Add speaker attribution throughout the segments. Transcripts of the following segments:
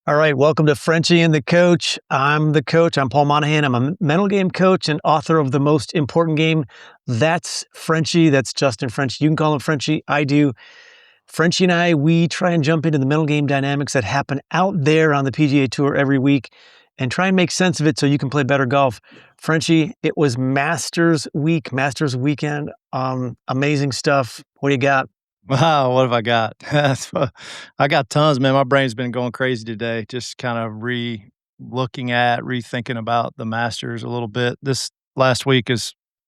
Speaker 1: All right, welcome to Frenchie and the Coach. I'm the coach. I'm Paul Monahan. I'm a mental game coach and author of The Most Important Game. That's Frenchie. That's Justin Frenchie. You can call him Frenchie. I do. Frenchie and I, we try and jump into the mental game dynamics that happen out there on the PGA Tour every week and try and make sense of it so you can play better golf. Frenchie, it was Masters week, Masters weekend. Amazing stuff. What do you got?
Speaker 2: Wow, what have I got? I got tons, man. My brain's been going crazy today, just kind of rethinking about the Masters a little bit. This last week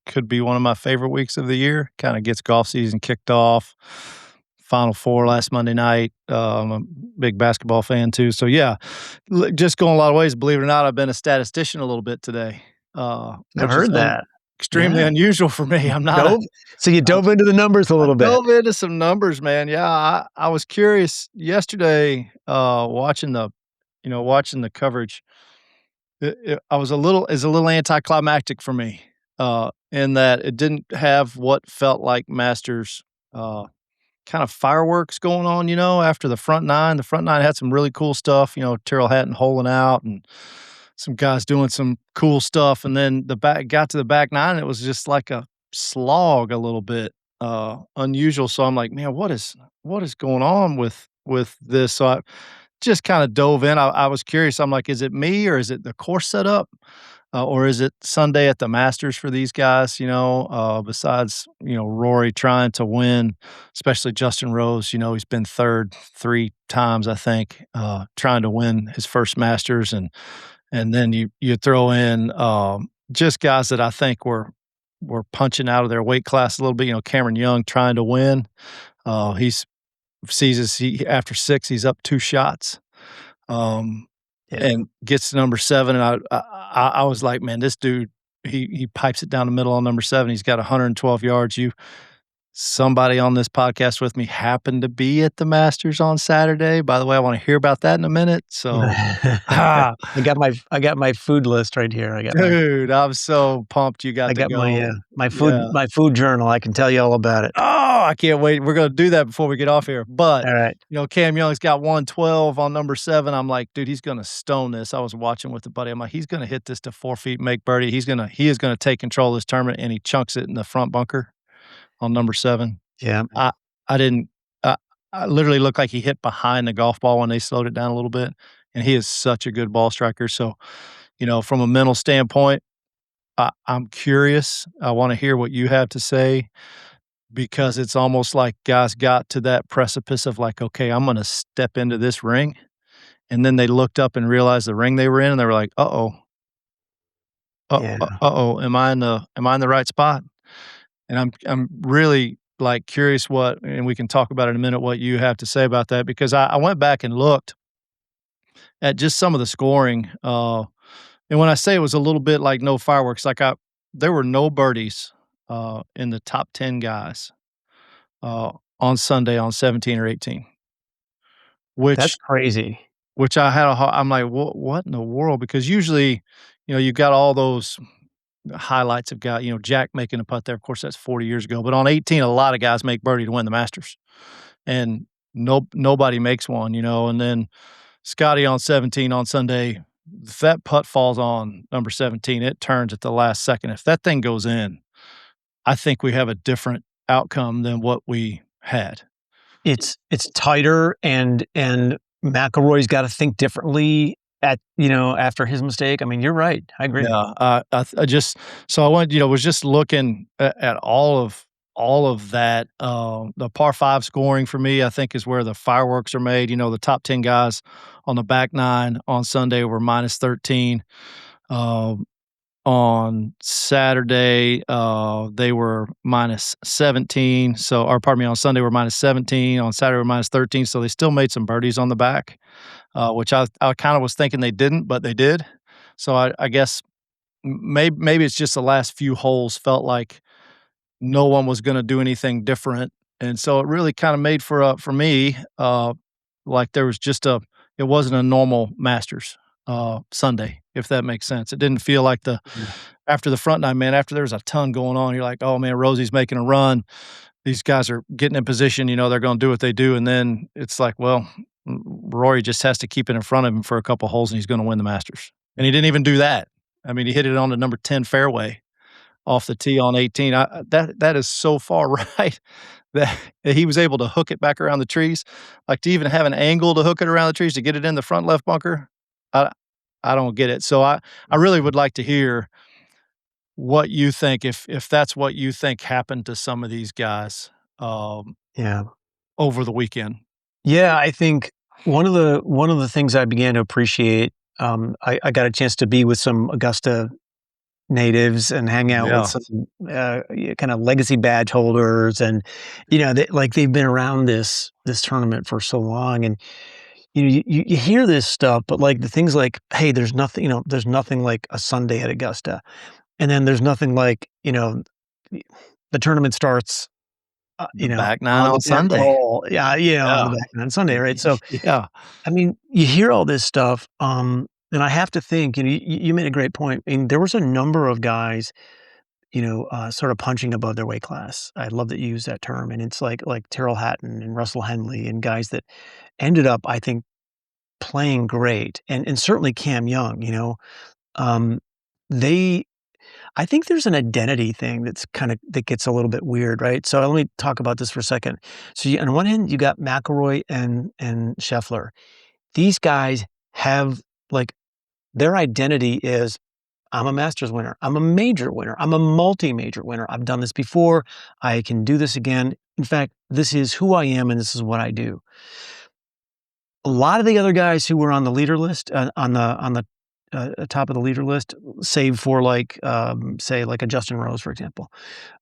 Speaker 2: could be one of my favorite weeks of the year. Kind of gets golf season kicked off. Final Four last Monday night. I'm a big basketball fan too. So yeah, just going a lot of ways. Believe it or not, I've been a statistician a little bit today,
Speaker 1: I've
Speaker 2: which is
Speaker 1: heard that.
Speaker 2: extremely
Speaker 1: Yeah.
Speaker 2: unusual for me. I'm not
Speaker 1: Dove? So you dove into the numbers a
Speaker 2: I
Speaker 1: little bit.
Speaker 2: dove into some numbers, man. Yeah, I was curious yesterday, watching the coverage. I was a little anticlimactic for me, in that it didn't have what felt like Masters, kind of fireworks going on, after the front nine. The front nine had some really cool stuff, Terrell Hatton holing out and some guys doing some cool stuff. And then the back got to the back nine, and it was just like a slog a little bit, unusual. So I'm like, man, what is going on with this? So I just kind of dove in. I was curious. I'm like, is it me or is it the course setup? Or is it Sunday at the Masters for these guys? Besides, Rory trying to win, especially Justin Rose. He's been third 3 times, I think, trying to win his first Masters, and then you throw in just guys that I think were punching out of their weight class a little bit. Cameron Young trying to win. He's after 6, he's up 2 shots.
Speaker 1: Yeah.
Speaker 2: And gets to number 7, and I was like, "Man, this dude, he pipes it down the middle on number 7. He's got 112 yards." Somebody on this podcast with me happened to be at the Masters on Saturday. By the way, I wanna hear about that in a minute. So, ah,
Speaker 1: I got my food list right here.
Speaker 2: dude, I'm so pumped you
Speaker 1: I
Speaker 2: got to
Speaker 1: got my,
Speaker 2: go.
Speaker 1: my
Speaker 2: Yeah.
Speaker 1: food journal. I can tell you all about it.
Speaker 2: Oh, I can't wait. We're gonna do that before we get off here. But,
Speaker 1: All right.
Speaker 2: Cam Young's got 112 on number 7. I'm like, "Dude, he's gonna stone this." I was watching with a buddy. I'm like, "He's gonna hit this to 4 feet, make birdie. He is gonna take control of this tournament," and he chunks it in the front bunker on number 7.
Speaker 1: Yeah.
Speaker 2: I I didn't I literally looked like he hit behind the golf ball when they slowed it down a little bit, and he is such a good ball striker. So, from a mental standpoint, I'm curious. I wanna hear what you have to say, because it's almost like guys got to that precipice of like, "Okay, I'm gonna step into this ring," and then they looked up and realized the ring they were in, and they were like, "Uh-oh,
Speaker 1: Yeah.
Speaker 2: uh-oh, am I in the right spot?" And I'm really, like, curious and we can talk about it in a minute, what you have to say about that, because I went back and looked at just some of the scoring, and when I say it was a little bit like no fireworks, like, there were no birdies, in the top 10 guys, on Sunday on 17 or 18,
Speaker 1: That's
Speaker 2: which
Speaker 1: crazy.
Speaker 2: which I had I'm like, What in the world?" Because usually, you've got all those highlights of Jack making a putt there. Of course, that's 40 years ago, but on 18, a lot of guys make birdie to win the Masters, and nobody makes one, and then Scotty on 17 on Sunday, if that putt falls on number 17, it turns at the last second. If that thing goes in, I think we have a different outcome than what we had.
Speaker 1: It's tighter and McIlroy's gotta think differently after his mistake. I mean, you're right. I agree.
Speaker 2: Yeah, I just so I went, was just looking at all of that. The par 5 scoring for me, I think, is where the fireworks are made. The top 10 guys on the back nine on Sunday were -13. Um, on Saturday, they were -17. So, or pardon me, on Sunday were -17. On Saturday were -13. So they still made some birdies on the back, which I kind of was thinking they didn't, but they did. So I guess maybe it's just the last few holes felt like no one was gonna do anything different, and so it really kinda made for me, like there was just it wasn't a normal Masters, Sunday, if that makes sense. It didn't feel like
Speaker 1: Yeah.
Speaker 2: after the front nine, man, after there's a ton going on, you're like, "Oh, man, Rosie's making a run. These guys are getting in position, they're gonna do what they do," and then it's like, well, Rory just has to keep it in front of him for a couple holes, and he's gonna win the Masters, and he didn't even do that. I mean, he hit it on the number 10 fairway off the tee on 18. That is so far right that he was able to hook it back around the trees. Like, to even have an angle to hook it around the trees to get it in the front left bunker, I I don't get it. So I really would like to hear what you think, if that's what you think happened to some of these guys, um,
Speaker 1: Yeah.
Speaker 2: over the weekend.
Speaker 1: Yeah, I think one of the things I began to appreciate, I got a chance to be with some Augusta natives and hang out with
Speaker 2: Yeah.
Speaker 1: some, yeah, kinda legacy badge holders, and, they've been around this tournament for so long, and, you hear this stuff, but, like, the things like, "Hey, there's nothing like a Sunday at Augusta," and then there's nothing like, the the tournament starts,
Speaker 2: The back nine
Speaker 1: on
Speaker 2: on
Speaker 1: the 10th
Speaker 2: Sunday.
Speaker 1: hole, yeah, on the
Speaker 2: Yeah.
Speaker 1: back on Sunday, right? So,
Speaker 2: Yeah.
Speaker 1: I mean, you hear all this stuff, and I have to think, you made a great point. I mean, there was a number of guys, sort of punching above their weight class. I love that you use that term, and it's like Tyrrell Hatton and Russell Henley and guys that ended up, I think, playing great, and certainly Cam Young, um, they I think there's an identity thing that gets a little bit weird, right? So let me talk about this for a second. So on one hand, you got McIlroy and Scheffler. These guys have, like, their identity is, "I'm a Masters winner. I'm a major winner. I'm a multi-major winner. I've done this before. I can do this again. In fact, this is who I am, and this is what I do." A lot of the other guys who were on the leader list, on the top of the leader list, save for, like, say, like a Justin Rose, for example,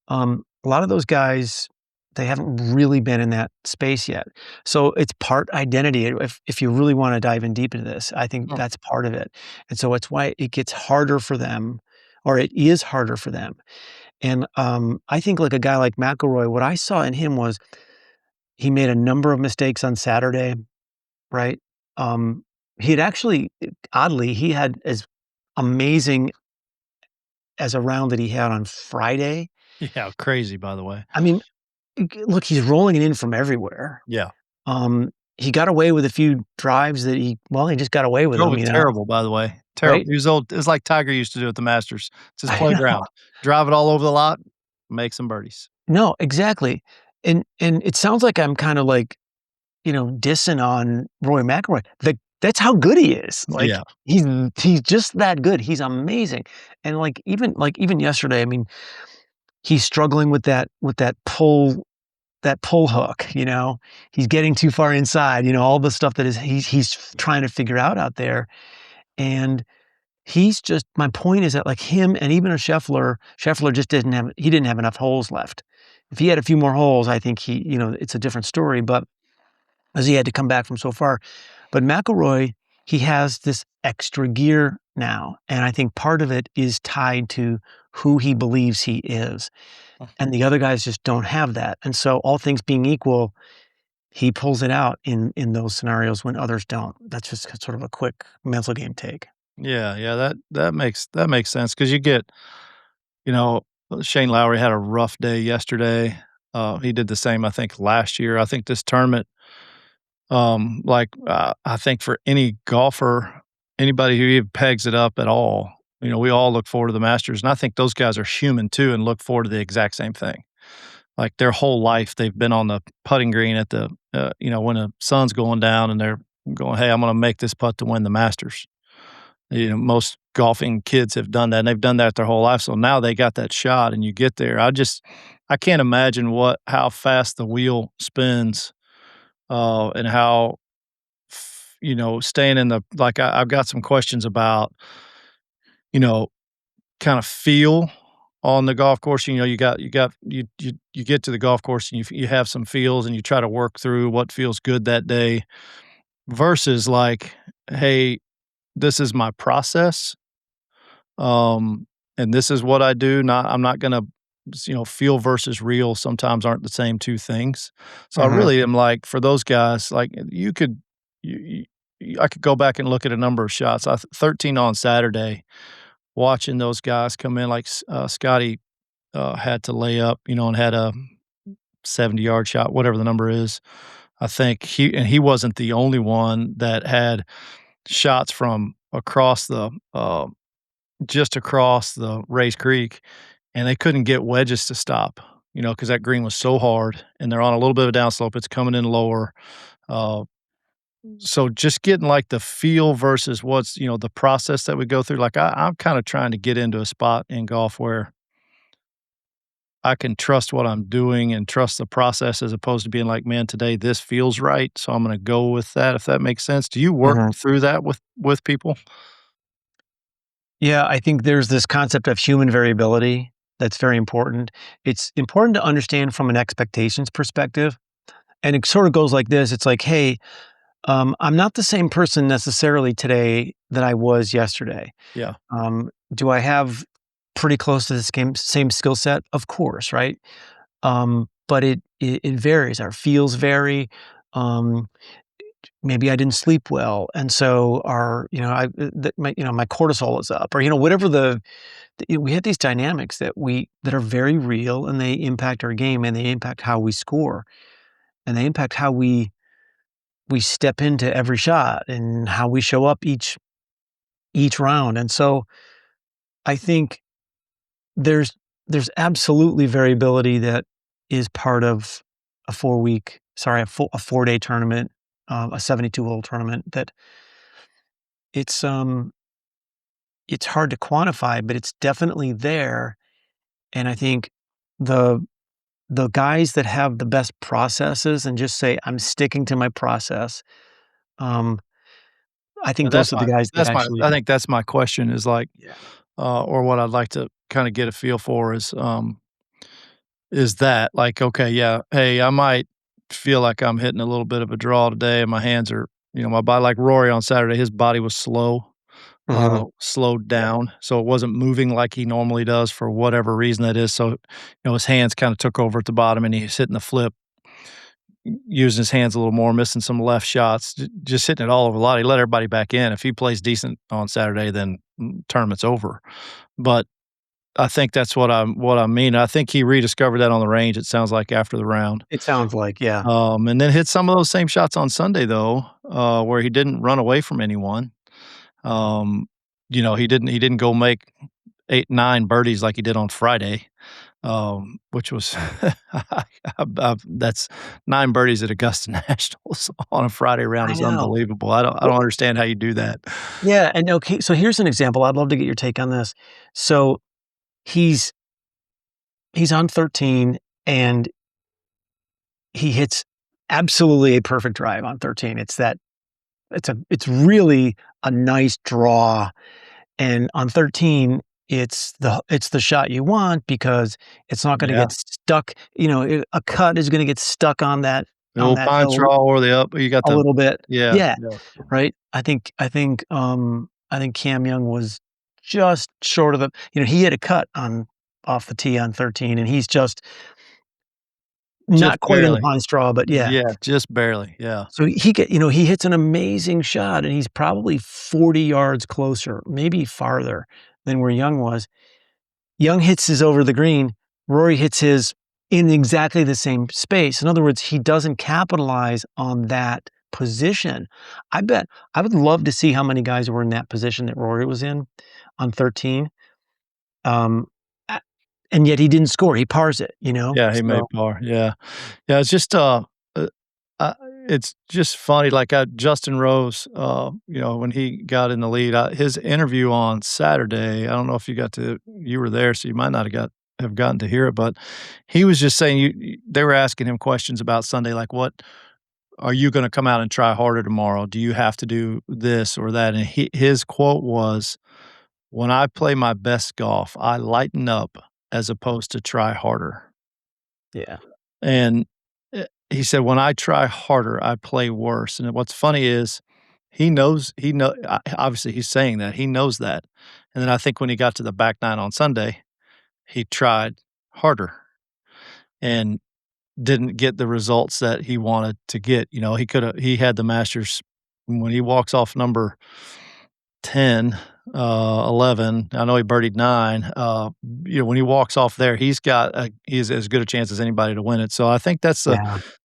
Speaker 1: a lot of those guys, they haven't really been in that space yet. So it's part identity. If you really wanna dive in deep into this, I think
Speaker 2: Mm.
Speaker 1: that's part of it. And so it's why it gets harder for them, or it is harder for them. And, I think like a guy like McIlroy, what I saw in him was he made a number of mistakes on Saturday, right? Um, he had actually, oddly, he had as amazing as a round that he had on Friday.
Speaker 2: Yeah, crazy, by the way.
Speaker 1: I mean, look, he's rolling it in from everywhere.
Speaker 2: Yeah.
Speaker 1: He got away with a few drives that he just got away with
Speaker 2: Drove
Speaker 1: them,
Speaker 2: it terrible, by the way. Terrible.
Speaker 1: right?
Speaker 2: He was old, it's like Tiger used to do at the Masters. It's his
Speaker 1: I know.
Speaker 2: playground. Drive it all over the lot, make some birdies.
Speaker 1: No, exactly. And it sounds like I'm kinda like, dissing on Rory McIlroy. That's how good he is. Like,
Speaker 2: Yeah.
Speaker 1: he's just that good. He's amazing. And, even yesterday, I mean, he's struggling with that pull hook, He's getting too far inside, all the stuff that is he's trying to figure out there, and he's just my point is that, like, him and even a Scheffler just didn't have enough holes left. If he had a few more holes, I think it's a different story, but as he had to come back from so far. But McIlroy, he has this extra gear now, and I think part of it is tied to who he believes he is, and the other guys just don't have that, and so all things being equal, he pulls it out in those scenarios when others don't. That's just sort of a quick mental game take.
Speaker 2: Yeah, yeah, that makes sense because you get, you know, Shane Lowry had a rough day yesterday. He did the same, I think, last year. I think this tournament, I think for any golfer, anybody who even pegs it up at all, we all look forward to the Masters, and I think those guys are human too and look forward to the exact same thing. Like, their whole life, they've been on the putting green at when the sun's going down and they're going, "Hey, I'm gonna make this putt to win the Masters." Most golfing kids have done that, and they've done that their whole life, so now they got that shot and you get there. I can't imagine how fast the wheel spins, and how staying in the like, I've got some questions about, you know, kind of feel on the golf course. You get to the golf course and you have some feels and you try to work through what feels good that day versus like, "Hey, this is my process, um, and this is what I do." I'm not gonna feel versus real sometimes aren't the same 2 things. So I
Speaker 1: Mhm.
Speaker 2: really am like, for those guys, like, you I could go back and look at a number of shots. 13 on Saturday, watching those guys come in, like, Scotty, had to lay up, and had a 70-yard shot, whatever the number is. I think he wasn't the only one that had shots from across the, just across the Race Creek, and they couldn't get wedges to stop, because that green was so hard, and they're on a little bit of a downslope, it's coming in lower, uh, so just getting, like, the feel versus what's the process that we go through, like, I'm kinda trying to get into a spot in golf where I can trust what I'm doing and trust the process as opposed to being like, "Man, today this feels right, so I'm gonna go with that," if that makes sense. Do you work
Speaker 1: Mhm.
Speaker 2: through that with people?
Speaker 1: Yeah, I think there's this concept of human variability that's very important. It's important to understand from an expectations perspective, and it sort of goes like this. It's like, "Hey, I'm not the same person necessarily today that I was yesterday.
Speaker 2: Yeah.
Speaker 1: Do I have pretty close to the same skill set? Of course, right? But it varies. Our feels vary. Um, Maybe I didn't sleep well, and so my cortisol is up, or whatever we have these dynamics that are very real, and they impact our game, and they impact how we score, and they impact how we step into every shot and how we show up each round. And so I think there's there's absolutely variability that is part of a 4-day tournament, a 72-hole tournament, that it's um it's hard to quantify, but it's definitely there. And I think the the guys that have the best processes and just say, "I'm sticking to my process," um, I think those are the guys that
Speaker 2: I
Speaker 1: actually.
Speaker 2: think that's my question is like,
Speaker 1: Yeah.
Speaker 2: or what I'd like to kinda get a feel for is that, like, okay, yeah, hey, I might feel like I'm hitting a little bit of a draw today and my hands are my body like Rory on Saturday, his body was
Speaker 1: Mhm.
Speaker 2: slowed
Speaker 1: Yeah.
Speaker 2: down, so it wasn't moving like he normally does for whatever reason that is, so, his hands kinda took over at the bottom and he's hitting the flip, using his hands a little more, missing some left shots, just hitting it all over the lot. He let everybody back in. If he plays decent on Saturday, then tournament's over. But I think that's what I mean. I think he rediscovered that on the range, it sounds like after the round.
Speaker 1: It sounds like, yeah.
Speaker 2: And then hit some of those same shots on Sunday though, where he didn't run away from anyone. Um, he didn't go make 8, 9 birdies like he did on Friday, which was that's 9 birdies at Augusta Nationals on a Friday round
Speaker 1: I
Speaker 2: is
Speaker 1: know.
Speaker 2: unbelievable. I don't understand how you do that.
Speaker 1: Yeah, and okay, so here's an example. I'd love to get your take on this. So he's he's on 13, and he hits absolutely a perfect drive on 13. It's really a nice draw, and on 13, it's the shot you want because it's not gonna
Speaker 2: Yeah,
Speaker 1: get stuck, a cut is gonna get stuck
Speaker 2: the
Speaker 1: on
Speaker 2: old
Speaker 1: that
Speaker 2: pine
Speaker 1: hill
Speaker 2: straw or the up you got
Speaker 1: a
Speaker 2: the
Speaker 1: little bit.
Speaker 2: yeah,
Speaker 1: Yeah,
Speaker 2: yeah.
Speaker 1: right? I think Cam Young was just short of he had a cut on off the tee on 13, and he's just
Speaker 2: Just
Speaker 1: not quite in the
Speaker 2: barely.
Speaker 1: pine straw, but yeah.
Speaker 2: Yeah, just barely, yeah.
Speaker 1: So he hits an amazing shot, and he's probably 40 yards closer, maybe farther than where Young was. Young hits his over the green, Rory hits his in exactly the same space. In other words, he doesn't capitalize on that position. I would love to see how many guys were in that position that Rory was in on 13. Um, a and yet he didn't score, he pars it,
Speaker 2: Yeah, he made
Speaker 1: so.
Speaker 2: par, yeah. Yeah, it's just, uh, it's just funny, like, Justin Rose, when he got in the lead, his interview on Saturday, I don't know if you were there, so you might not have gotten to hear it, but he was just saying they were asking him questions about Sunday, like, "What are you gonna come out and try harder tomorrow? Do you have to do this or that?" And his quote was, "When I play my best golf, I lighten up as opposed to try harder."
Speaker 1: Yeah,
Speaker 2: And, he said, "When I try harder, I play worse." And what's funny is obviously, he's saying that, he knows that. And then I think when he got to the back nine on Sunday, he tried harder and didn't get the results that he wanted to get. He had the Masters when he walks off number 10, 11. I know he birdied 9. When he walks off there, he's as good a chance as anybody to win it. So I think that's the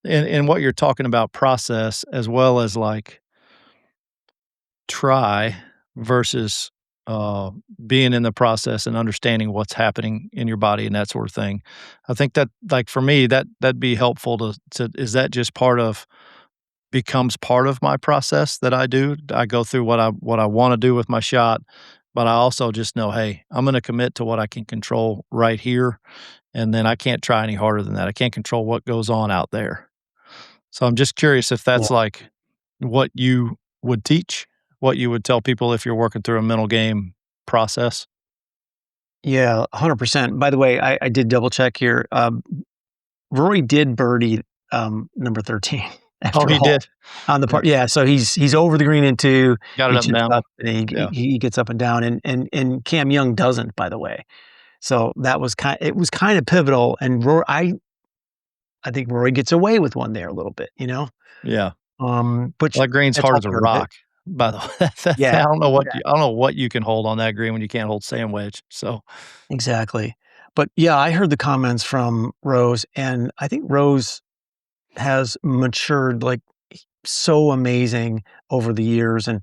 Speaker 1: Yeah,
Speaker 2: in what you're talking about process as well as like try versus uh, being in the process and understanding what's happening in your body and that sort of thing. I think that like for me that'd be helpful to is that just part of becomes part of my process that I do. I go through what I wanna do with my shot, but I also just know, "Hey, I'm gonna commit to what I can control right here, and then I can't try any harder than that. I can't control what goes on out there." So I'm just curious if
Speaker 1: yeah,
Speaker 2: that's, like, what you would teach, what you would tell people if you're working through a mental game process?
Speaker 1: yeah, 100%. By the way, I did double check here. Rory did birdie, number 13
Speaker 2: Oh,
Speaker 1: after
Speaker 2: he
Speaker 1: all
Speaker 2: did?
Speaker 1: on the
Speaker 2: Yeah.
Speaker 1: part. Yeah, so he's over the green in 2,
Speaker 2: Got it
Speaker 1: he
Speaker 2: up and
Speaker 1: chips
Speaker 2: down?
Speaker 1: up, and
Speaker 2: Yeah.
Speaker 1: he gets up and down, and Cam Young doesn't, by the way. So that was it was kinda pivotal, and I think Rory gets away with one there a little bit, you know?
Speaker 2: Yeah.
Speaker 1: Which
Speaker 2: Well, that green's
Speaker 1: that's
Speaker 2: hard
Speaker 1: all
Speaker 2: as a
Speaker 1: part of it.
Speaker 2: rock, by the way.
Speaker 1: Yeah,
Speaker 2: I don't know what you can hold on that green when you can't hold sand wedge, so
Speaker 1: exactly. But, yeah, I heard the comments from Rose, and I think Rose has matured, like, so amazing over the years, and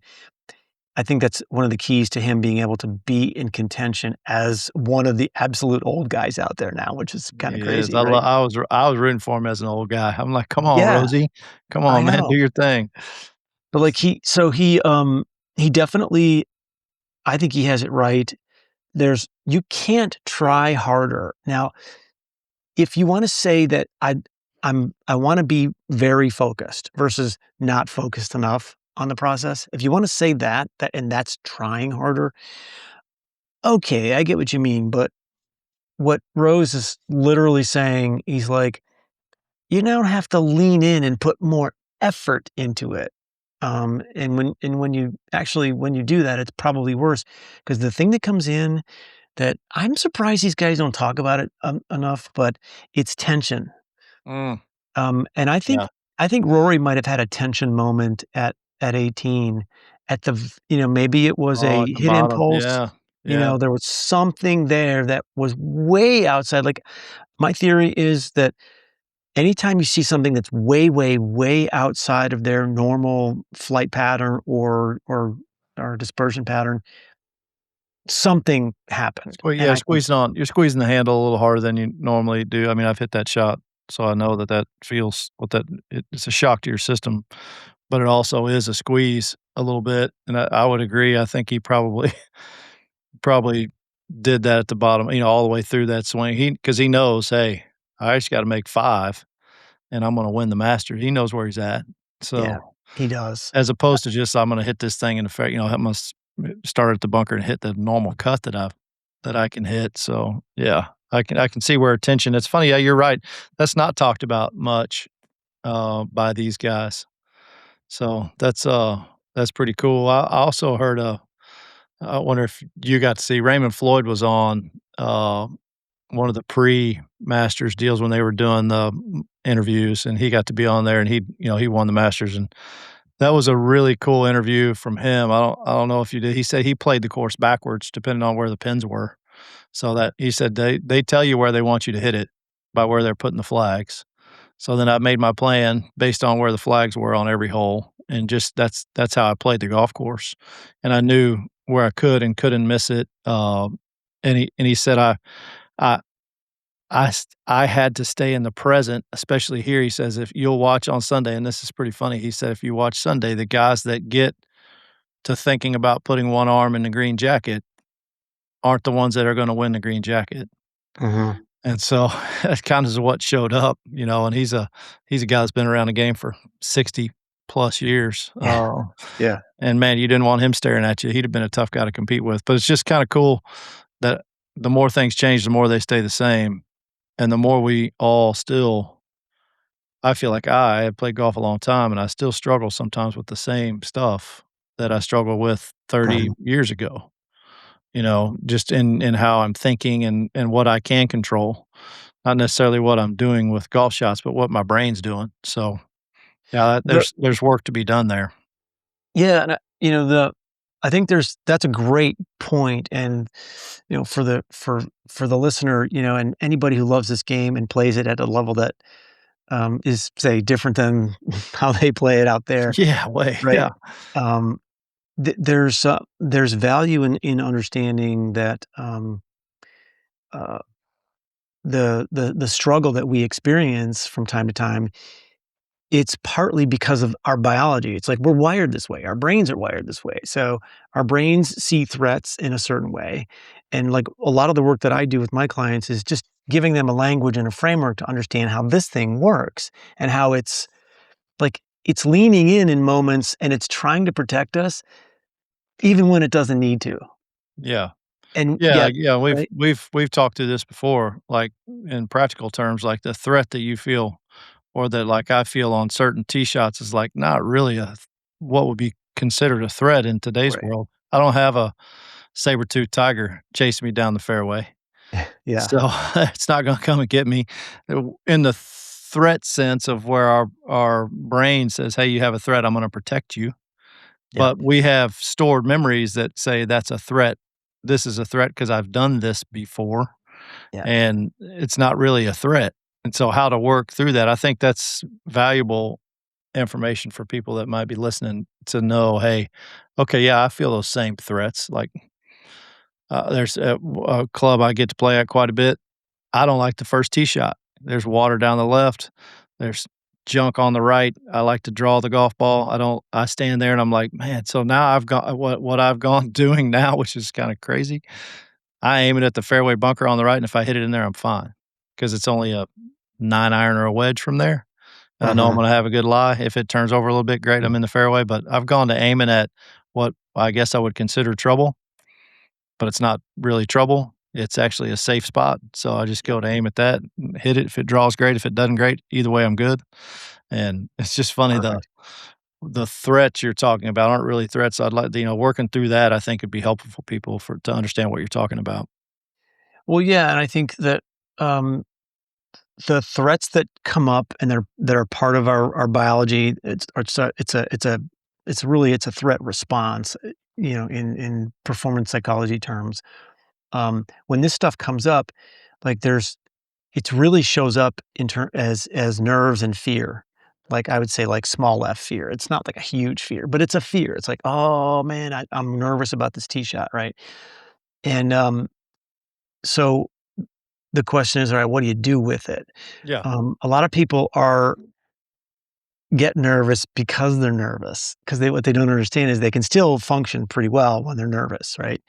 Speaker 1: I think that's one of the keys to him being able to be in contention as one of the absolute old guys out there now, which is kinda
Speaker 2: he is.
Speaker 1: crazy, right?
Speaker 2: I was rooting for him as an old guy. I'm like, "Come on,
Speaker 1: Yeah,
Speaker 2: Rosie. Come
Speaker 1: I
Speaker 2: on, man, do
Speaker 1: know.
Speaker 2: your thing."
Speaker 1: But, like, he definitely I think he has it right. You can't try harder. Now, if you wanna say that I wanna be very focused versus not focused enough on the process, if you wanna say that and that's trying harder, okay, I get what you mean, but what Rose is literally saying, he's like, "You now have to lean in and put more effort into it." And when you do that, it's probably worse because the thing that comes in that I'm surprised these guys don't talk about it, enough, but it's tension.
Speaker 2: Mm,
Speaker 1: And
Speaker 2: yeah.
Speaker 1: I think Rory might have had a tension moment at 18 at maybe it was
Speaker 2: Oh,
Speaker 1: a
Speaker 2: at the
Speaker 1: hit
Speaker 2: bottom.
Speaker 1: impulse,
Speaker 2: Yeah, yeah.
Speaker 1: there was something there that was way outside, like, my theory is that anytime you see something that's way, way, way outside of their normal flight pattern or dispersion pattern, something happened, and I think
Speaker 2: You're squeezing the handle a little harder than you normally do. I mean, I've hit that shot, so I know that that feels what that it's a shock to your system, but it also is a squeeze a little bit, and I would agree. I think he probably probably did that at the bottom, all the way through that swing. Because he knows, "Hey, I just gotta make 5, and I'm gonna win the Masters." He knows where he's at.
Speaker 1: yeah,
Speaker 2: So,
Speaker 1: he does.
Speaker 2: as opposed to just, "I'm gonna hit this thing in the I'm gonna start at the bunker and hit the normal cut that I can hit." So, yeah, I can see where attention it's funny, yeah, you're right. That's not talked about much, by these guys. So, that's pretty cool. I also heard, I wonder if you got to see Raymond Floyd was on, one of the pre-Masters deals when they were doing the interviews, and he got to be on there, and he won the Masters, and that was a really cool interview from him. I don't know if you did. He said he played the course backwards depending on where the pins were. So that he said they tell you where they want you to hit it by where they're putting the flags. So then I made my plan based on where the flags were on every hole, and just that's how I played the golf course, and I knew where I could and couldn't miss it. And he said I I had to stay in the present, especially here. He says if you'll watch on Sunday, and this is pretty funny. He said if you watch Sunday, the guys that get to thinking about putting one arm in the green jacket aren't the ones that are going to win the green jacket.
Speaker 1: Mhm.
Speaker 2: And so that kind of is what showed up, and he's a guy that's been around the game for 60 plus years.
Speaker 1: Yeah, yeah.
Speaker 2: And man, you didn't want him staring at you. He'd have been a tough guy to compete with. But it's just kind of cool that the more things change, the more they stay the same. And the more we all still, I feel like I have played golf a long time and I still struggle sometimes with the same stuff that I struggled with 30
Speaker 1: Mhm.
Speaker 2: years ago, just in how I'm thinking and what I can control. Not necessarily what I'm doing with golf shots, but what my brain's doing. So, yeah,
Speaker 1: The
Speaker 2: there's work to be done there.
Speaker 1: Yeah, and, I think that's a great point, and, for the listener, and anybody who loves this game and plays it at a level that, is, say, different than how they play it out there,
Speaker 2: Yeah, way,
Speaker 1: right?
Speaker 2: yeah.
Speaker 1: Um, there's value in understanding that, uh, the struggle that we experience from time to time, it's partly because of our biology. It's like we're wired this way. Our brains are wired this way. So our brains see threats in a certain way. And like a lot of the work that I do with my clients is just giving them a language and a framework to understand how this thing works and how it's leaning in moments and it's trying to protect us even when it doesn't need to.
Speaker 2: Yeah.
Speaker 1: And
Speaker 2: Yeah,
Speaker 1: yet,
Speaker 2: yeah, we've
Speaker 1: right?
Speaker 2: we've we've talked through this before, like, in practical terms, like, the threat that you feel or that, like, I feel on certain tee shots is, like, not really what would be considered a threat in today's
Speaker 1: Right.
Speaker 2: world. I don't have a saber-tooth tiger chasing me down the fairway,
Speaker 1: Yeah.
Speaker 2: so it's not gonna come and get me. In the threat sense of where our brain says, "Hey, you have a threat, I'm gonna protect you."
Speaker 1: Yeah.
Speaker 2: But we have stored memories that say, "That's a threat. This is a threat because 'cause I've done this before."
Speaker 1: Yeah.
Speaker 2: And it's not really a threat. And so how to work through that, I think that's valuable information for people that might be listening to know, "Hey, okay, yeah, I feel those same threats." Like, there's a club I get to play at quite a bit. I don't like the first tee shot. There's water down the left. There's junk on the right. I like to draw the golf ball. I stand there and I'm like, "Man," so now I've got what I've gone doing now, which is kinda crazy. I aim it at the fairway bunker on the right, and if I hit it in there, I'm fine because it's only a 9 iron or a wedge from there, and I know I'm
Speaker 1: Uh-huh.
Speaker 2: gonna have a good lie. If it turns over a little bit, great, I'm in the fairway, but I've gone to aiming at what I guess I would consider trouble, but it's not really trouble. It's actually a safe spot, so I just
Speaker 1: Yeah.
Speaker 2: go to aim at that, and hit it. If it draws, great. If it doesn't, great. Either way, I'm good, and it's just funny
Speaker 1: Perfect.
Speaker 2: the threats you're talking about aren't really threats. I'd like working through that, I think, would be helpful for people to understand what you're talking about.
Speaker 1: Well, yeah, and I think that, um, the threats that come up and that are part of our biology, it's a threat response, in performance psychology terms. When this stuff comes up, like it really shows up as nerves and fear. Like I would say like small f fear. It's not like a huge fear, but it's a fear. It's like, oh man, I'm nervous about this tee shot, right? And so the question is, all right, what do you do with it?
Speaker 2: Yeah.
Speaker 1: A lot of people get nervous because they're nervous, because what they don't understand is they can still function pretty well when they're nervous, right?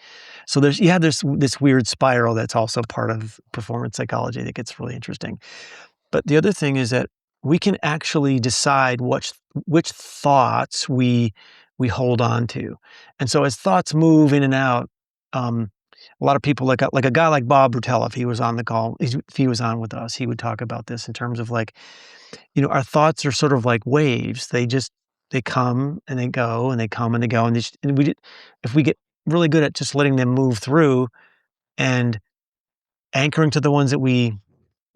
Speaker 1: So there's this weird spiral that's also part of performance psychology that gets really interesting. But the other thing is that we can actually decide which thoughts we hold on to. And so as thoughts move in and out, a lot of people like a guy like Bob Rutella, if he was on the call, if he was on with us, he would talk about this in terms of like, our thoughts are sort of like waves. They come and they go and they come and they go. If we get really good at just letting them move through and anchoring to the ones that we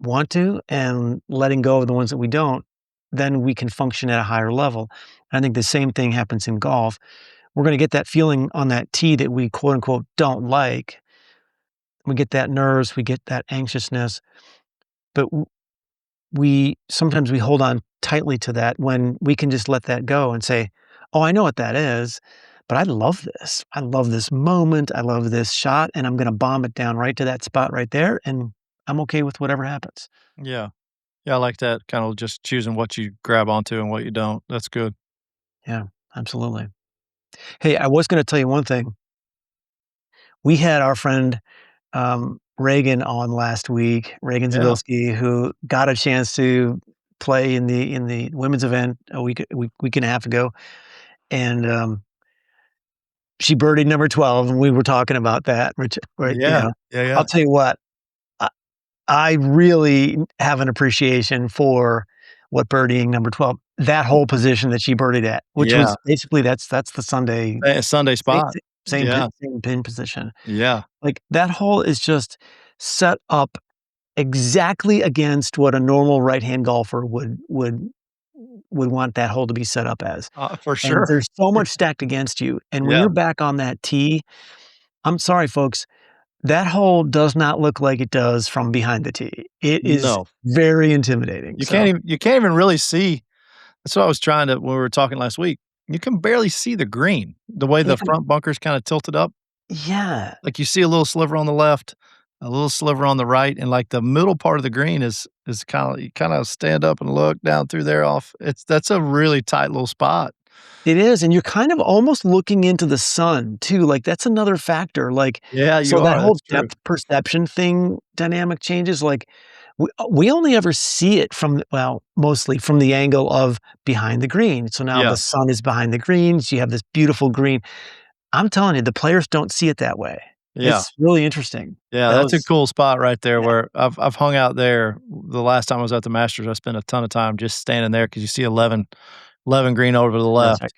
Speaker 1: want to and letting go of the ones that we don't, then we can function at a higher level. I think the same thing happens in golf. We're going to get that feeling on that tee that we quote unquote don't like. We get that nerves, we get that anxiousness, but we sometimes we hold on tightly to that when we can just let that go and say, "Oh, I know what that is, but I love this. I love this moment. I love this shot, and I'm gonna bomb it down right to that spot right there, and I'm okay with whatever happens."
Speaker 2: Yeah. Yeah, I like that, kind of just choosing what you grab onto and what you don't. That's good.
Speaker 1: Yeah, absolutely. Hey, I was gonna tell you one thing. We had our friend, Reagan on last week, Reagan
Speaker 2: Yeah.
Speaker 1: Zabilski, who got a chance to play in the women's event a week and a half ago, and, she birdied number 12, and we were talking about that, which right,
Speaker 2: Yeah. Yeah,
Speaker 1: I'll
Speaker 2: yeah.
Speaker 1: tell you what, I I really have an appreciation for what birdieing number 12 that whole position that she birdied at, which
Speaker 2: Yeah.
Speaker 1: was basically that's the Sunday
Speaker 2: Sunday
Speaker 1: same
Speaker 2: spot.
Speaker 1: same
Speaker 2: Yeah.
Speaker 1: same pin position.
Speaker 2: Yeah.
Speaker 1: Like, that hole is just set up exactly against what a normal right-hand golfer would would want that hole to be set up as.
Speaker 2: For
Speaker 1: And
Speaker 2: sure.
Speaker 1: there's so much stacked against you, and when
Speaker 2: Yeah.
Speaker 1: you're back on that tee, I'm sorry, folks, that hole does not look like it does from behind the tee. It is
Speaker 2: No.
Speaker 1: very intimidating, so
Speaker 2: You can't even really see. That's what I was trying to when we were talking last week. You can barely see the green, the way
Speaker 1: yeah,
Speaker 2: the front bunker's kinda tilted up.
Speaker 1: yeah,
Speaker 2: Like, you see a little sliver on the left, a little sliver on the right, and, like, the middle part of the green is kinda you kinda stand up and look down through there off that's a really tight little spot.
Speaker 1: it is, and you're kind of almost looking into the sun too, like, that's another factor, like,
Speaker 2: Yeah,
Speaker 1: so
Speaker 2: you
Speaker 1: that
Speaker 2: are,
Speaker 1: whole
Speaker 2: that's true.
Speaker 1: depth perception thing dynamic changes, like, we only ever see it from well, mostly from the angle of behind the green, so now the
Speaker 2: Yeah,
Speaker 1: sun is behind the greens, you have this beautiful green. I'm telling you, the players don't see it that way.
Speaker 2: yeah.
Speaker 1: It's really interesting.
Speaker 2: Yeah,
Speaker 1: That
Speaker 2: that's a
Speaker 1: was
Speaker 2: cool spot right there
Speaker 1: yeah,
Speaker 2: where I've hung out there. The last time I was at the Masters, I spent a ton of time just standing there because you see 11 green over to the
Speaker 1: terrific.
Speaker 2: left.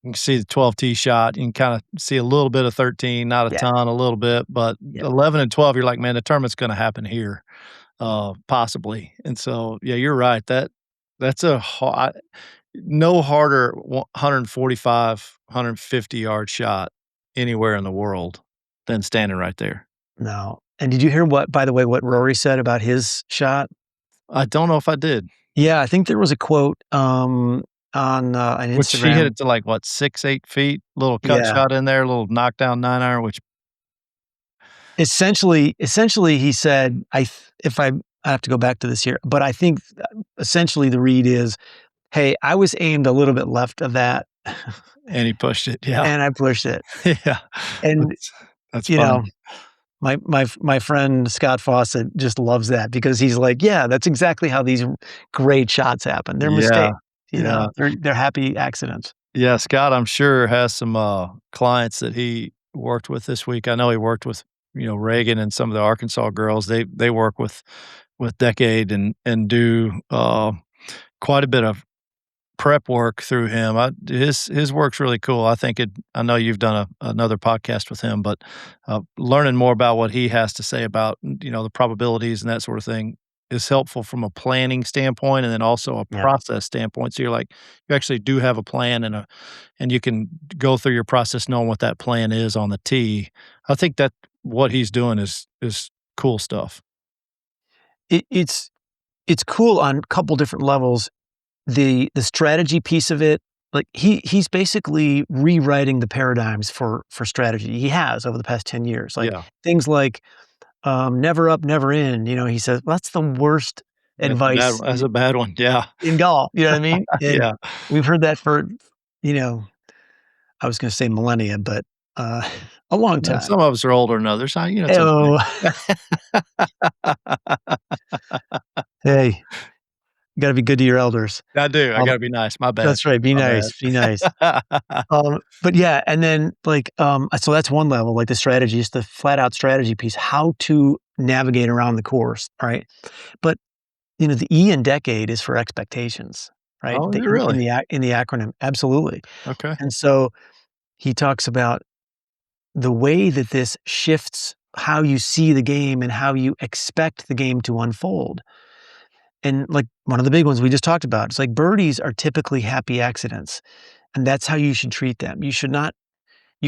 Speaker 2: You can see the 12 tee shot. You can kinda see a little bit of 13, not a
Speaker 1: Yeah,
Speaker 2: ton, a little bit, but
Speaker 1: yeah.
Speaker 2: 11 and 12, you're like, "Man, the tournament's gonna happen here, possibly." And so, yeah, you're right. That's a ha no harder 145, 150-yard shot anywhere in the world than standing right there.
Speaker 1: No. And did you hear what by the way, what Rory said about his shot?
Speaker 2: I don't know if I did.
Speaker 1: Yeah, I think there was a quote, on
Speaker 2: Which he hit
Speaker 1: Instagram.
Speaker 2: it to, like, what, 6, 8 feet? Little cut
Speaker 1: Yeah.
Speaker 2: shot in there, little knockdown 9 iron, which
Speaker 1: Essentially, he said, if I have to go back to this here, but I think, essentially the read is, "Hey, I was aimed a little bit left of that,
Speaker 2: and he pushed it, yeah.
Speaker 1: and I pushed it."
Speaker 2: Yeah.
Speaker 1: And,
Speaker 2: That's that's
Speaker 1: you know,
Speaker 2: funny.
Speaker 1: my friend Scott Fawcett just loves that because he's like, "Yeah, that's exactly how these great shots happen. They're
Speaker 2: Yeah,
Speaker 1: mistakes,
Speaker 2: yeah.
Speaker 1: they're happy accidents."
Speaker 2: Yeah, Scott, I'm sure, has some, clients that he worked with this week. I know he worked with, Reagan and some of the Arkansas girls. They work with Decade and do, quite a bit of prep work through him. His work's really cool. I know you've done another podcast with him, but, learning more about what he has to say about, the probabilities and that sort of thing is helpful from a planning standpoint and then also a
Speaker 1: Yep.
Speaker 2: process standpoint. So you actually do have a plan and you can go through your process knowing what that plan is on the tee. I think that what he's doing is cool stuff.
Speaker 1: It's cool on a couple different levels. The strategy piece of it, like, he's basically rewriting the paradigms for strategy. He has over the past 10 years, like,
Speaker 2: Yeah.
Speaker 1: things like, never up, never in, he says, "Well, that's the worst advice
Speaker 2: That's a bad one. Yeah.
Speaker 1: in golf," you know what I mean? And
Speaker 2: Yeah.
Speaker 1: we've heard that for, you know, I was gonna say millennia, but, uh, a long
Speaker 2: And
Speaker 1: time.
Speaker 2: some of us are older than others. It's
Speaker 1: Oh,
Speaker 2: okay.
Speaker 1: hey, you gotta be good to your elders.
Speaker 2: I do. I
Speaker 1: Um,
Speaker 2: gotta be nice. My bad.
Speaker 1: that's right, be
Speaker 2: My
Speaker 1: nice, be nice.
Speaker 2: bad.
Speaker 1: But yeah, and then, like, so that's one level, like, the strategy, just the flat out strategy piece, how to navigate around the course, right? But, the E in decade is for expectations, right?
Speaker 2: Oh,
Speaker 1: The
Speaker 2: is it
Speaker 1: in
Speaker 2: really?
Speaker 1: the in the acronym, absolutely.
Speaker 2: Okay.
Speaker 1: And so he talks about the way that this shifts how you see the game and how you expect the game to unfold. And, like, one of the big ones we just talked about, it's like birdies are typically happy accidents, and that's how you should treat them. You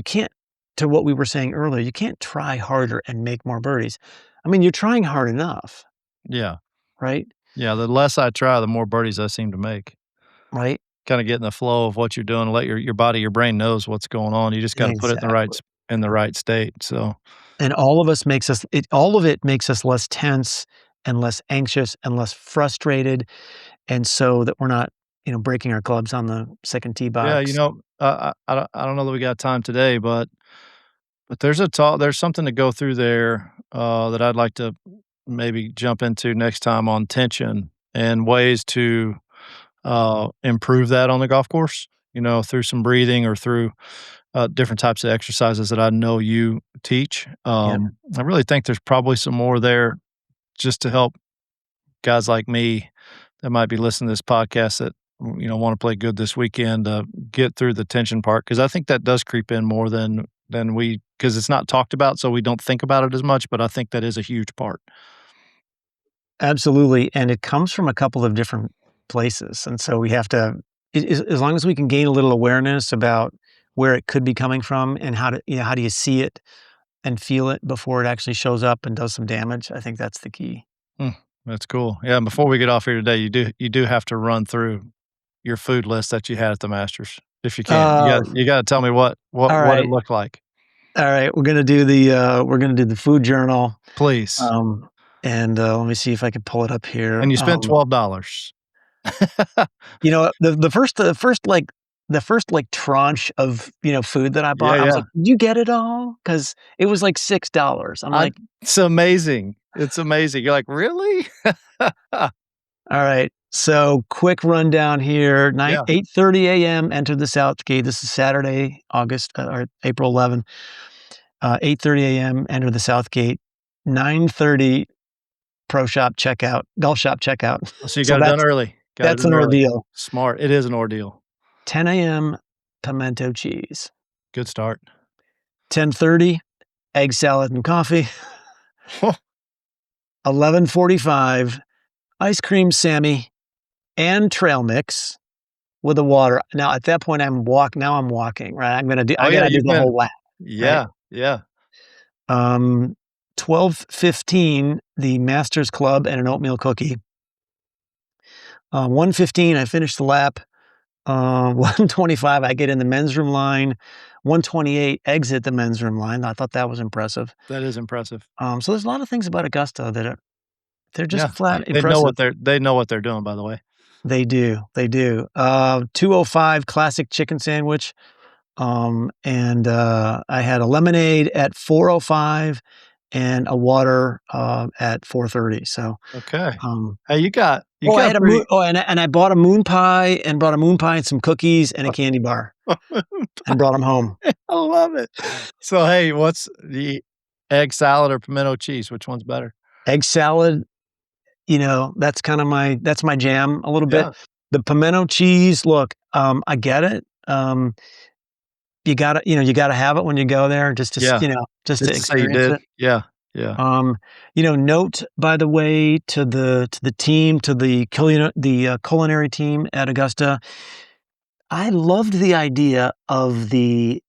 Speaker 1: can't, to what we were saying earlier, you can't try harder and make more birdies. I mean, you're trying hard enough,
Speaker 2: Yeah.
Speaker 1: right?
Speaker 2: Yeah, the less I try, the more birdies I seem to make.
Speaker 1: Right?
Speaker 2: Kinda get in the flow of what you're doing, let your body, your brain knows what's going on. You just gotta put it
Speaker 1: Exactly.
Speaker 2: in the right state, so
Speaker 1: And all of it makes us less tense and less anxious and less frustrated, and so that we're not, breaking our clubs on the second tee
Speaker 2: yeah,
Speaker 1: box.
Speaker 2: I don't know that we got time today, but there's something to go through there, that I'd like to maybe jump into next time on tension and ways to, improve that on the golf course, through some breathing or through, different types of exercises that I know you teach.
Speaker 1: Yep.
Speaker 2: I really think there's probably some more there just to help guys like me that might be listening to this podcast that, wanna play good this weekend, get through the tension part because I think that does creep in more than we because it's not talked about, so we don't think about it as much, but I think that is a huge part.
Speaker 1: Absolutely, and it comes from a couple of different places, and so we have to as long as we can gain a little awareness about where it could be coming from and how to how do you see it and feel it before it actually shows up and does some damage, I think that's the key.
Speaker 2: Mm, that's cool. Yeah, and before we get off here today, you do have to run through your food list that you had at the Masters, if you can.
Speaker 1: Oh,
Speaker 2: You gotta tell me what
Speaker 1: all
Speaker 2: what it
Speaker 1: right.
Speaker 2: looked like,
Speaker 1: All right, we're gonna do the food journal,
Speaker 2: please.
Speaker 1: um, and, let me see if I can pull it up here.
Speaker 2: And you spent $12.
Speaker 1: The first, like, tranche of, food that I
Speaker 2: Yeah,
Speaker 1: bought, I was
Speaker 2: yeah.
Speaker 1: like, "Did you get it all?" Because it was, like, $6. I'm
Speaker 2: I
Speaker 1: like,
Speaker 2: It's amazing. It's amazing. You're like, "Really?"
Speaker 1: "All right." So, quick rundown here,
Speaker 2: Yeah,
Speaker 1: 8:30 AM, entered the South Gate. This is Saturday, or April 11th. 8:30 AM, enter the South Gate. 9:30, pro shop checkout, golf shop checkout.
Speaker 2: so you
Speaker 1: So
Speaker 2: got it done early. Got it
Speaker 1: that's
Speaker 2: done
Speaker 1: an
Speaker 2: early.
Speaker 1: ordeal.
Speaker 2: Smart. It is an ordeal.
Speaker 1: 10 AM, pimento cheese.
Speaker 2: Good start.
Speaker 1: 10:30, egg salad and coffee. 11:45, ice cream Sammy and trail mix with the water. Now at that point, now I'm walking, right?
Speaker 2: Oh,
Speaker 1: I
Speaker 2: yeah,
Speaker 1: gotta do
Speaker 2: you've
Speaker 1: the whole
Speaker 2: been
Speaker 1: lap, right?
Speaker 2: yeah, yeah.
Speaker 1: Um, 12:15, the Masters Club and an oatmeal cookie. 1:15, I finish the lap. 1:25, I get in the men's room line. 1:28, exit the men's room line. I thought that was impressive.
Speaker 2: That is impressive.
Speaker 1: So there's a lot of things about Augusta that they're just
Speaker 2: Yeah,
Speaker 1: flat
Speaker 2: what
Speaker 1: impressive.
Speaker 2: they know what they're doing, by the way.
Speaker 1: They do, they do. 2:05, classic chicken sandwich. I had a lemonade at 4:05 and a water, at 4:30. So,
Speaker 2: Okay.
Speaker 1: um
Speaker 2: Hey, you
Speaker 1: I
Speaker 2: got
Speaker 1: had a moon
Speaker 2: pretty
Speaker 1: oh, and I bought a moon pie and brought a moon pie and some cookies and a candy bar and brought them home.
Speaker 2: I love it. So, hey, what's the egg salad or pimento cheese? Which one's better?
Speaker 1: Egg salad, that's my jam a little bit.
Speaker 2: Yeah,
Speaker 1: The pimento cheese, look, I get it. You gotta have it when you go there
Speaker 2: yeah.
Speaker 1: just to
Speaker 2: Just to say you
Speaker 1: experience
Speaker 2: did.
Speaker 1: it.
Speaker 2: Yeah, yeah,
Speaker 1: Um, Note, by the way, to the team, to the culinary team at Augusta, I loved the idea of the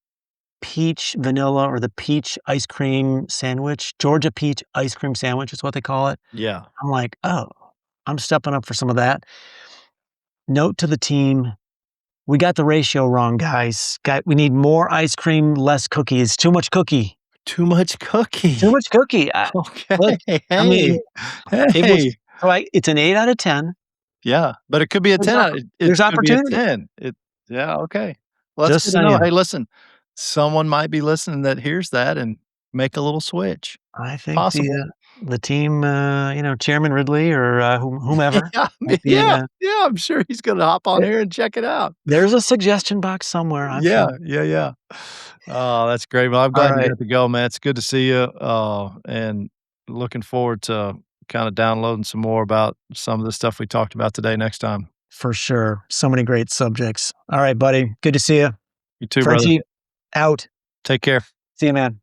Speaker 1: peach vanilla or the peach ice cream sandwich. Georgia peach ice cream sandwich is what they call it.
Speaker 2: yeah.
Speaker 1: I'm like, "Oh, I'm stepping up for some of that." Note to the team, "We got the ratio wrong, guys. We need more ice cream, less cookies. Too much cookie.
Speaker 2: Too much
Speaker 1: Too
Speaker 2: cookie.
Speaker 1: much cookie." Look,
Speaker 2: Okay.
Speaker 1: I mean,
Speaker 2: Hey,
Speaker 1: it was
Speaker 2: hey.
Speaker 1: it's an 8 out of 10.
Speaker 2: Yeah, but it could be a
Speaker 1: There's
Speaker 2: 10
Speaker 1: oppor
Speaker 2: out it
Speaker 1: there's
Speaker 2: could be a
Speaker 1: opportunity.
Speaker 2: 10. Yeah, okay. Well, that's
Speaker 1: Just
Speaker 2: good to know.
Speaker 1: saying.
Speaker 2: Hey, listen, someone might be listening that hears that and make a little switch.
Speaker 1: I think
Speaker 2: Possible.
Speaker 1: the team, Chairman Ridley or, whomever
Speaker 2: Yeah,
Speaker 1: might be,
Speaker 2: yeah, yeah, I'm sure he's gonna hop on
Speaker 1: eh,
Speaker 2: here and check it out.
Speaker 1: there's a suggestion box somewhere, I'm
Speaker 2: Yeah,
Speaker 1: sure.
Speaker 2: yeah, yeah. Oh, that's great. Well, I'm glad you
Speaker 1: Alright,
Speaker 2: got to go, man. It's good to see you, and looking forward to kinda downloading some more about some of the stuff we talked about today next time.
Speaker 1: for sure. So many great subjects. Alright, buddy. Good to see you.
Speaker 2: You too, brother.
Speaker 1: Frenchie, out.
Speaker 2: Take care.
Speaker 1: See you, man.